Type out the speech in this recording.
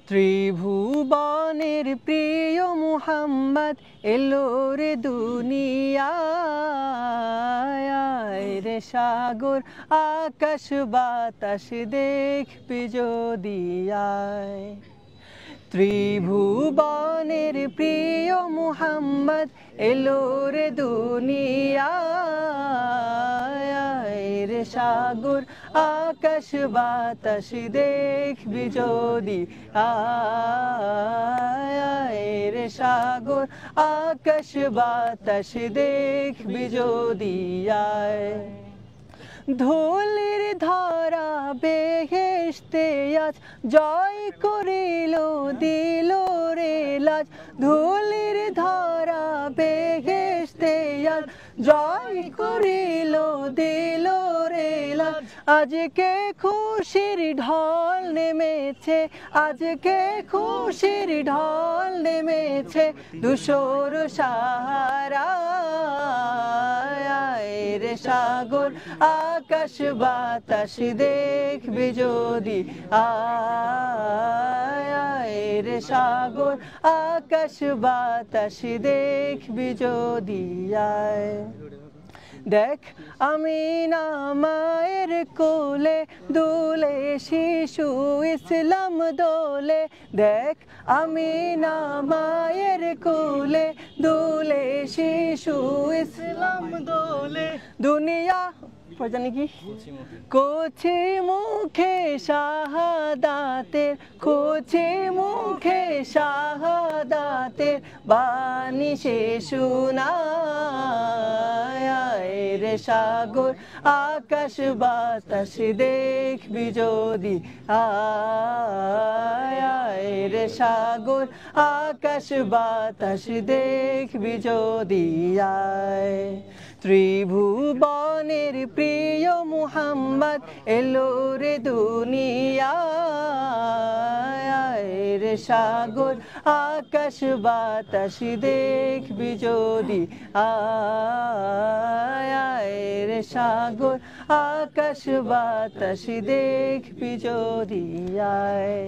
ত্রিভুবনের প্রিয় মুহাম্মদ এলো রে দুনিয়ায় রে সাগর আকাশ বাতাস দেখবি যদি আয় ত্রিভুবনের প্রিয় মুহাম্মদ এলো রে দুনিয়ায় রে সাগর আকাশ বাতাস দেখবি যদি আয় রে সাগর আকাশ বাতাস দেখবি যদি আয় ধুলির ধরা বেহেশতে আজ জয় করিল দিল রে লাজ ধুলির ধরা বেহেশতে আজ জয় করিল দিল রে লাজ আজকে খুশির ঢল নেমেছে আজকে খুশির ঢল নেমেছে ধূসর সাহারা রে সাগর আকাশ বাতাস দেখবি যদি আয় রে সাগর আকাশ বাতাস দেখবি যদি আয় দেখ আমিনা মায়ের কোলে দুলে শিশু ইসলাম দোলে দেখ আমিনা মায়ের কোলে দুলে শিশু ইসলাম দোলে দুনিয়া জানি কি কোছে মুখে শাহাদাতের কোছে মুখে শাহাদাতের বাণী সে শোনায় রে সাগর আকাশ বাতাস দেখবি যদি আয় রে সাগর আকাশ বাতাস দেখবি যদি আয় ত্রিভুবনের প্রিয় মুহাম্মদ এলো রে দুনিয়ায় রে সাগর আকাশ বাতাস দেখবি যদি আয় রে সাগর আকাশ বাতাস দেখবি যদি আয়